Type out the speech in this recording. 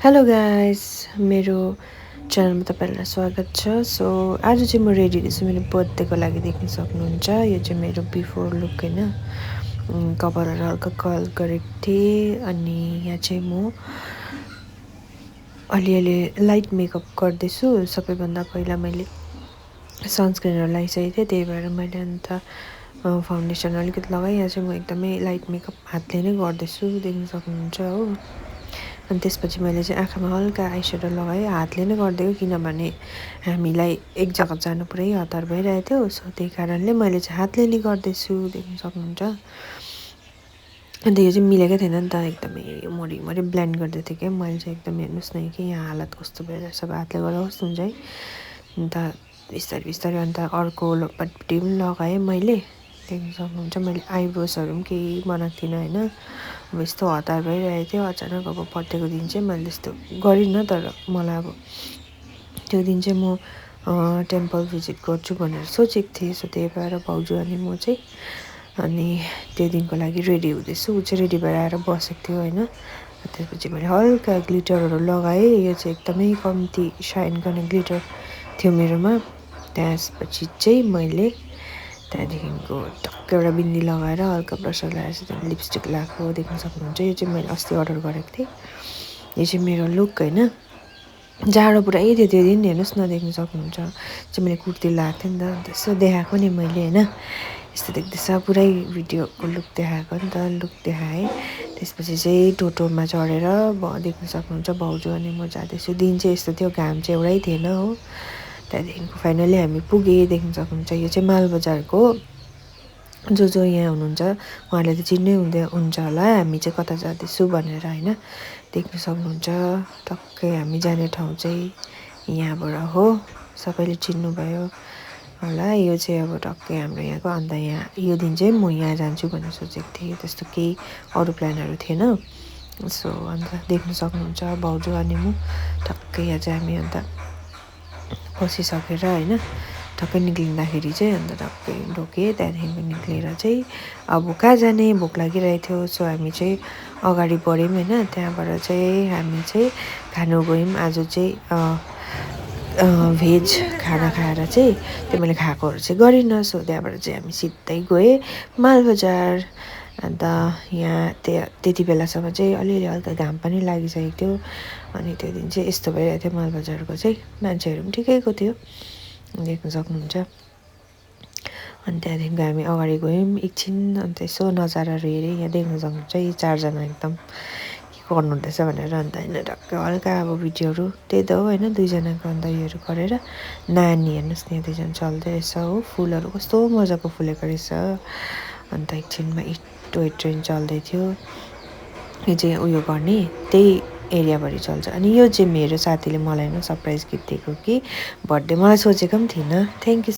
Hello guys, मेरो च्यानलमा तपाईँलाई स्वागत छ। सो आज चाहिँ म रेडी छु मेरो बर्थडेको लागि। देख्न सक्नुहुन्छ यो चाहिँ मेरो बिफोर लुक होइन। कपालहरू हल्का कर्ल गरेको थिएँ अनि यहाँ चाहिँ म अलिअलि लाइट मेकअप गर्दैछु। सबैभन्दा पहिला मैले सनस्क्रिनहरू लगाइसकेको थिएँ, त्यही भएर मैले अन्त फाउन्डेसन अलिकति लगाएँ। यहाँ चाहिँ म एकदमै लाइट मेकअप हातले नै गर्दैछु, देख्न सक्नुहुन्छ हो। अनि त्यसपछि मैले चाहिँ आँखामा हल्का आइस्याडो लगाएँ, हातले नै गरिदिएको किनभने हामीलाई एक जग्गा जानु पुरै हतार भइरहेको थियो। सो त्यही कारणले मैले चाहिँ हातले नै गर्दैछु, देख्न सक्नुहुन्छ। अन्त यो चाहिँ मिलेकै थिएन नि त, एकदमै मरि ब्लेन्ड गर्दै थिएँ क्या मैले चाहिँ। एकदम हेर्नुहोस् न कि यहाँ हालत कस्तो भइरहेछ। अब हातले गर्दा कस्तो हुन्छ है। अन्त बिस्तारै बिस्तारै अन्त अर्कोपट्टि पनि लगाएँ मैले, देख्न सक्नुहुन्छ। मैले आइब्रोजहरू पनि केही बनाएको थिइनँ होइन। अब यस्तो हतार भइरहेको थियो अचानक। अब बर्थडेको दिन चाहिँ मैले त्यस्तो गरिनँ, तर मलाई अब त्यो दिन चाहिँ म टेम्पल भिजिट गर्छु भनेर सोचेको थिएँ। सो त्यही भएर भाउजू अनि म चाहिँ अनि त्यो दिनको लागि रेडी हुँदैछु। ऊ चाहिँ रेडी भएर आएर बसेको थियो होइन। त्यसपछि मैले हल्का ग्लिटरहरू लगाएँ। यो चाहिँ एकदमै कम्ती साइन गर्ने ग्लिटर थियो मेरोमा। त्यसपछि चाहिँ मैले त्यहाँदेखिको टक्क एउटा बिन्दी लगाएर हल्का ब्रसर लगाएर चाहिँ लिपस्टिक लगाएको, देख्न सक्नुहुन्छ। यो चाहिँ मैले अस्ति अर्डर गरेको थिएँ। यो चाहिँ मेरो लुक होइन। जाडो पुरै थियो त्यो दिन, हेर्नुहोस् न, देख्न सक्नुहुन्छ। चाहिँ मैले कुर्ती लगाएको थिएँ नि त, अन्त यसो देखाएको नि मैले होइन। यस्तो देख्दैछ पुरै भिडियोको लुक देखाएको नि त, लुक देखाएँ। त्यसपछि चाहिँ टोटोमा चढेर देख्न सक्नुहुन्छ भाउजू अनि म जाँदैछु। दिन चाहिँ यस्तो थियो, घाम चाहिँ एउटै थिएन हो। त्यहाँदेखिको फाइनली हामी पुगेँ, देख्न सक्नुहुन्छ। यो चाहिँ मालबजारको जो यहाँ हुनुहुन्छ उहाँले त चिन्नै हुन्छ होला हामी चाहिँ कता जाँदैछु भनेर होइन। देख्न सक्नुहुन्छ टक्कै हामी जाने ठाउँ चाहिँ यहाँबाट हो। सबैले चिन्नुभयो होला। यो चाहिँ अब टक्कै हाम्रो यहाँको। अन्त यहाँ यो दिन चाहिँ म यहाँ जान्छु भनेर सोचेको थिएँ, त्यस्तो केही अरू प्लानहरू थिएन। सो अन्त देख्न सक्नुहुन्छ भाउजू अनि म टक्कै यहाँ चाहिँ हामी अन्त बसिसकेर होइन टक्कै निक्लिँदाखेरि चाहिँ अन्त टक्कै ढोकेँ। त्यहाँदेखिको निक्लेर चाहिँ अब कहाँ जाने, भोक लागिरहेको थियो। सो हामी चाहिँ अगाडि बढ्यौँ होइन। त्यहाँबाट चाहिँ हामी चाहिँ खानु गयौँ। आज चाहिँ भेज खाना खाएर चाहिँ त्यो मैले खाएकोहरू चाहिँ गरिनँ। सो त्यहाँबाट चाहिँ हामी सिधै गएँ मालबजार। अन्त यहाँ त्यति बेलासम्म चाहिँ अलिअलि हल्का घाम पनि लागिसकेको थियो। अनि त्यो दिन चाहिँ यस्तो भइरहेको थियो मालबजारको चाहिँ, मान्छेहरू पनि ठिकैको थियो, देख्न सक्नुहुन्छ। अनि त्यहाँदेखिको हामी अगाडि गयौँ एकछिन। अन्त यसो नजाराहरू हेरेँ। यहाँ देख्न सक्नुहुन्छ यी चारजना एकदम के गर्नुहुँदैछ भनेर। अन्त होइन टक्कै हल्का अब भिडियोहरू त्यही त हो होइन, दुईजनाको अन्त योहरू गरेर। नानी हेर्नुहोस् न, यहाँ दुईजना चल्दै रहेछ हो। फुलहरू कस्तो मजाको फुलेको रहेछ। अन्त एकछिनमा टोय ट्रेन चल्दै थियो। यो चाहिँ उयो गर्ने त्यही एरियाभरि चल्छ। अनि यो चाहिँ मेरो साथीले मलाई नै सरप्राइज गिफ्ट दिएको कि बर्थडे, मलाई सोचेको पनि थिइनँ। Thank you.